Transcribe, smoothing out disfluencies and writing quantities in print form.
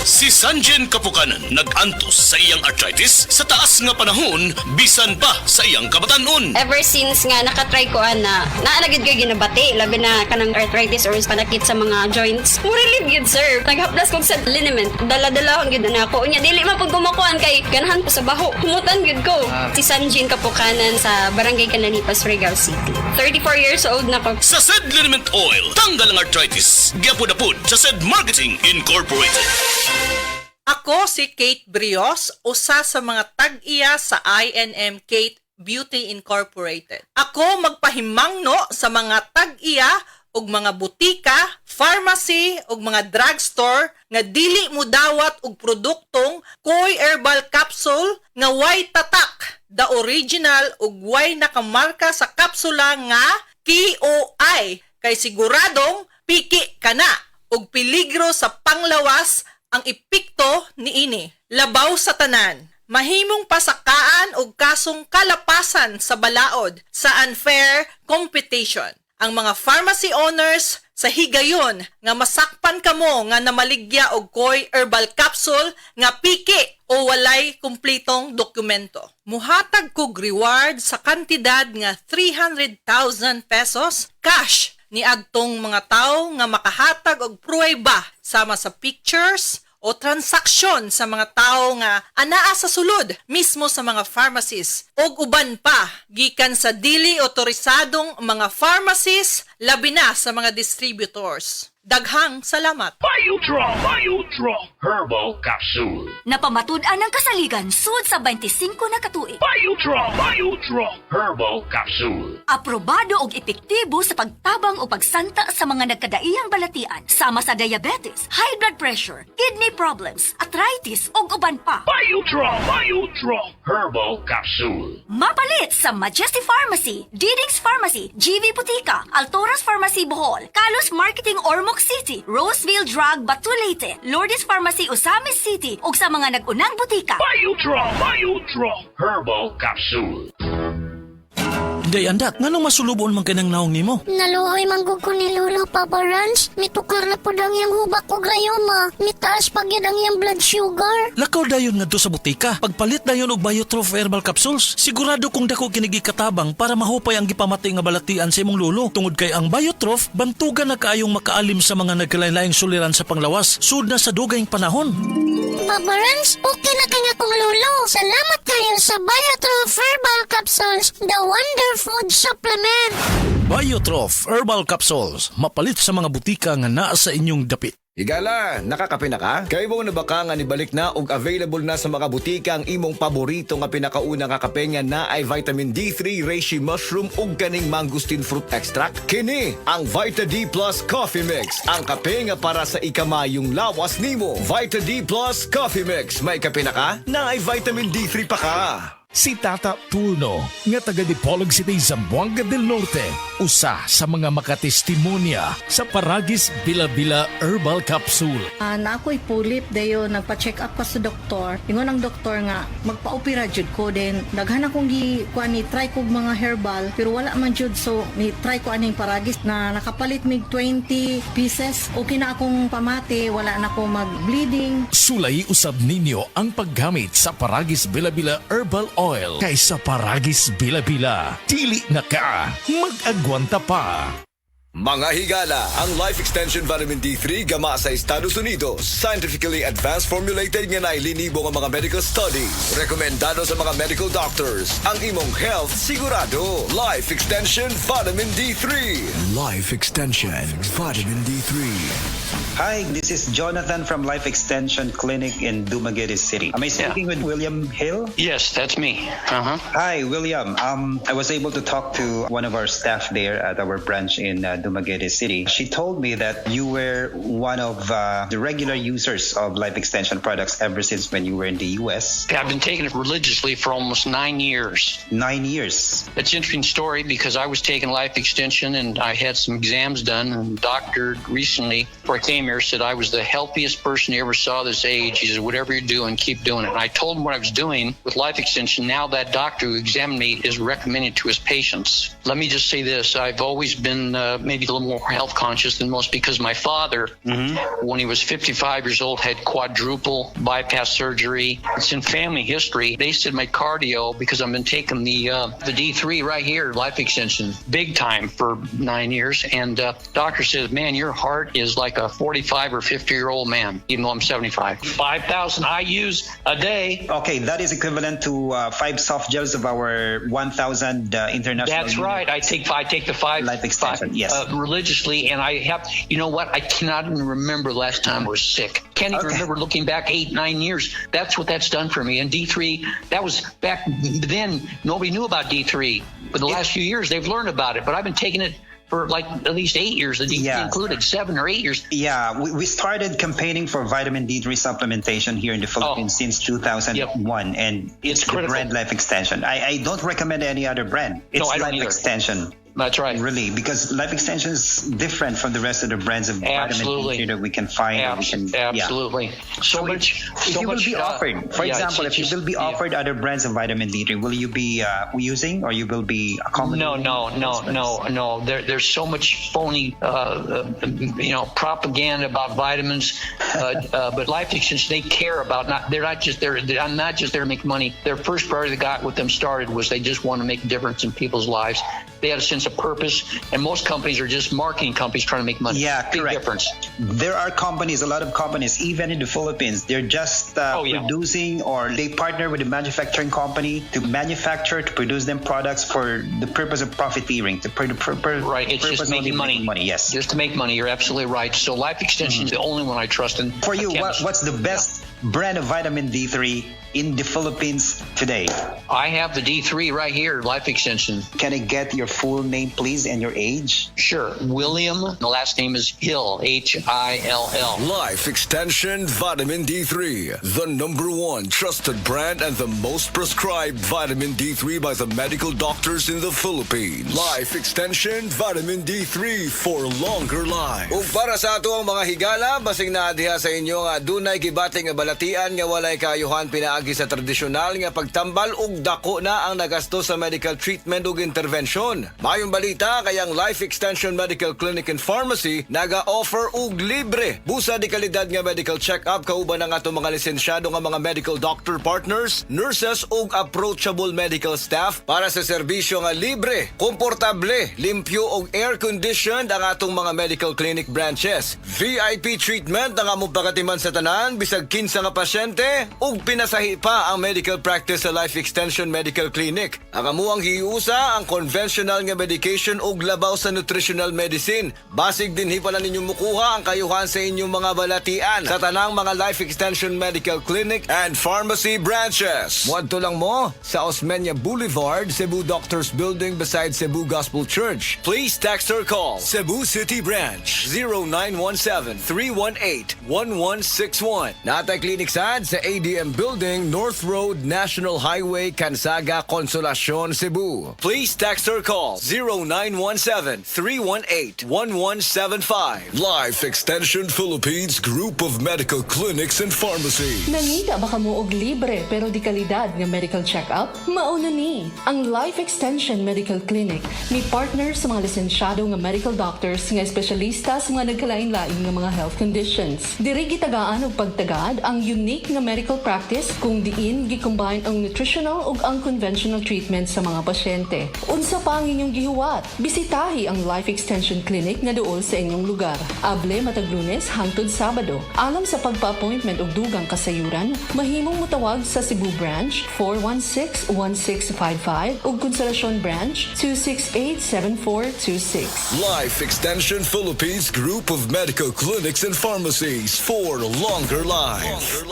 Si Sanjen Kapukanan nag-antos sa iyang arthritis sa taas nga panahon bisan pa sa iyang kabatanon. Ever since nga nakatry ko na naalagid ko ginabati, labi na kanang arthritis or panakit sa mga joints. Mo relieve yun, sir. Naghaplas ko sa liniment. Dala-dalahon yun na ako. Unya, dili mapag kumakuan kay ganahan ko sa baho. Humutan yun ko. Si Sanjen Kapukanan sa Barangay Cananipas, Surigao City. 34 years old na ko. Sa said liniment oil, tanggal ang arthritis. Gyapod-apod sa said Marketing Incorporated. Ako si Kate Brios, usa sa mga tag-iya sa INM Kate Beauty Incorporated. Ako magpahimangno sa mga tag-iya og mga butika, pharmacy ug mga drugstore nga dili mo dawat og produktong Koy Herbal Capsule nga way tatak, the original ug way nakamarka sa kapsula nga KOI kay siguradong piki kana ug peligro sa panglawas ang epekto niini. Labaw sa tanan. Mahimong pasakaan og kasong kalapasan sa balaod sa unfair competition. Ang mga pharmacy owners sa higayon nga masakpan kamo nga namaligya og Koy Herbal Capsule nga piki o walay kumpletong dokumento. Muhatag kog reward sa kantidad nga 300,000 pesos cash ni agtong mga tao nga makahatag og pruweba sama sa pictures o transaksyon sa mga tao nga anaa sa sulod mismo sa mga pharmacies og uban pa gikan sa dili otorisadong mga pharmacies labi na sa mga distributors. Daghang salamat. Biodraw Herbal Capsule. Napamatud-an ang kasaligan sud sa 25 na katuig. Biodraw Herbal Capsule. Aprobado og epektibo sa pagtabang o pagsanta sa mga nagkadaiyang balatian sama sa diabetes, high blood pressure, kidney problems, arthritis ug uban pa. Biodraw Herbal Capsule. Mapalit sa Majesty Pharmacy, Diding's Pharmacy, GV Butika, Altoras Pharmacy Bohol, Kalos Marketing Ormoc City, Roseville Drug Batulete, Lourdes Pharmacy Osamis City ug sa mga nag-unang butika. Biodraw Herbal Capsule. Day andat, nganong masulubon man kanang naong nimo? Naluoy manggug ko ni Lolo Papa Rans. Mitukar na po ang iyang hubak o grayoma. Mitaas pag yan ang iyang blood sugar. Lakaw dayon ngadto sa butika. Pagpalit dayon og Biotrof Herbal Capsules, sigurado kung dako kinigi katabang para mahupay ang gipamatay nga balatian sa imong lolo. Tungod kay ang Biotrof bantugan na kaayong makaalim sa mga nagkalain-laing suliran sa panglawas sud na sa dugayng panahon. Papa Rans, okay na kanya kong lolo. Salamat kayo sa Biotrof Herbal Capsules, the wonder food supplement. Biotrof Herbal Capsules, mapalit sa mga butika nga naa sa inyong dapit. Higala, nakakape na ka? Kay mo na baka nga nibalik na ug available na sa mga butika ang imong paborito nga pinakauna nga kape nga na ay vitamin D3, reishi mushroom ug kaning mangosteen fruit extract. Kini ang Vita D Plus Coffee Mix, ang kape nga para sa ikamayong lawas nimo. Vita D Plus Coffee Mix, may kape na ka? Na ay vitamin D3 pa ka. Si Tata Turno, nga taga Dipolog City, Zamboanga del Norte, usa sa mga makatestimonya sa Paragis Bila-Bila Herbal Capsule. Na ako'y pulip dayo, nagpa-check up pa sa doktor. Ingon ang doktor nga, magpa-opera jud ko din. Daghan akong try kog mga herbal, pero wala man jud, so ni-try ko aning Paragis na nakapalit mig 20 pieces. Okay na akong pamati, wala na akong mag-bleeding. Sulay usab ninyo ang paggamit sa Paragis Bila-Bila Herbal Oil kaysa Paragis Bila-Bila. Dili na ka, mag-agwanta pa. Mga higala, ang Life Extension Vitamin D3 gama sa Estados Unidos. Scientifically advanced formulated nga nailinibo nga mga medical studies. Rekomendado sa mga medical doctors. Ang imong health sigurado. Life Extension Vitamin D3. Life Extension Vitamin D3. Hi, this is Jonathan from Life Extension Clinic in Dumaguete City. Am I speaking with William Hill? Yes, that's me. Hi, William. I was able to talk to one of our staff there at our branch in Dumaguete City. She told me that you were one of the regular users of Life Extension products ever since when you were in the U.S. I've been taking it religiously for almost 9 years. 9 years. It's an interesting story because I was taking Life Extension and I had some exams done, and the doctor recently before I came here said I was the healthiest person he ever saw this age. He said, whatever you're doing, keep doing it. And I told him what I was doing with Life Extension. Now that doctor who examined me is recommending to his patients. Let me just say this. I've always been maybe a little more health conscious than most because my father, when he was 55 years old, had quadruple bypass surgery. It's in family history. They said my cardio, because I've been taking the D3 right here, Life Extension, big time for 9 years. And doctor says, man, your heart is like a 45 or 50-year-old man, even though I'm 75. 5,000 I use a day. Okay, that is equivalent to 5 soft gels of our 1,000 international. That's right. I take the 5 Life Extension, yes. Religiously, and I have. You know what? I cannot even remember the last time I was sick. Can't even remember looking back 8-9 years. That's what that's done for me. And D3, that was back then. Nobody knew about D3, but the last few years they've learned about it. But I've been taking it for like at least 8 years, the D3 included, 7 or 8 years. Yeah, we started campaigning for vitamin D3 supplementation here in the Philippines since 2001, and it's the critical brand Life Extension. I don't recommend any other brand. It's I don't Life either. Extension. That's right. Really, because Life Extension is different from the rest of the brands of Absolutely. vitamin D3 that we can find. Absolutely. So much. If you will be offered, for example, if you will be offered other brands of vitamin D3, will you be using, or you will be accommodating? No. There's so much phony, propaganda about vitamins. But Life Extension, they care about they're not just there to make money. Their first priority that got with them started was they just want to make a difference in people's lives. They had a sense of purpose, and most companies are just marketing companies trying to make money. Yeah, Big correct. difference. There are companies, a lot of companies, even in the Philippines, they're just producing, or they partner with a manufacturing company to produce them products for the purpose of profiteering. Right, it's just making money. Yes. Just to make money. You're absolutely right. So Life Extension is the only one I trust. And for you, what's the best brand of vitamin D3 in the Philippines today? I have the D3 right here, Life Extension. Can I get your full name, please, and your age? Sure. William. The last name is Hill, Hill. Life Extension Vitamin D3, the #1 trusted brand and the most prescribed vitamin D3 by the medical doctors in the Philippines. Life Extension Vitamin D3 for longer life. Ug para sa ato ang mga higala, basing na diha sa inyo nga dunay gibating nga balatian nga walay kaayuhan pinaagi sa tradisyonal nga pagtambal ug dako na ang nagasto sa medical treatment ug intervention. Mayong balita kayang Life Extension Medical Clinic and Pharmacy naga-offer og libre busa di kalidad nga medical check-up kauban ang atong mga lisensyado nga mga medical doctor partners, nurses ug approachable medical staff para sa serbisyo nga libre, komportable, limpyo ug air-conditioned ang atong mga medical clinic branches. VIP treatment ang among pagatiman sa tanan bisag kinsa nga pasyente ug pinasahi pa ang medical practice sa Life Extension Medical Clinic. Ang amuang hiusa ang conventional nga medication ug labaw sa nutritional medicine. Basig dinhi pala ninyo mukuha ang kayuhan sa inyong mga balatian sa tanang mga Life Extension Medical Clinic and Pharmacy branches. Muadto lang mo sa Osmeña Boulevard, Cebu Doctors Building beside Cebu Gospel Church. Please text or call Cebu City Branch 0917-318-1161. Natay Clinic sad sa ADM Building, North Road, National Highway, Cansaga, Consolacion, Cebu. Please text or call 0917-318-1175. Life Extension Philippines Group of Medical Clinics and Pharmacies. Nangita ba kamo og libre pero di kalidad nga medical check-up? Mauna ni ang Life Extension Medical Clinic. May partner sa mga lisensyado nga medical doctors nga espesyalista sa mga nagkalain-lain nga mga health conditions. Diri gitagaan og pagtagad ang unique nga medical practice kung diin gi-combine ang nutritional ug ang conventional treatment sa mga pasyente. Unsa pa ang inyong gihuwat? Bisitahi ang Life Extension Clinic nga duol sa inyong lugar. Able matag Lunes hangtod Sabado. Alam sa pagpa-appointment og dugang kasayuran, mahimong mutawag sa Cebu Branch 416-1655 ug Consolacion Branch 268-7426. Life Extension Philippines Group of Medical Clinics and Pharmacies for longer life.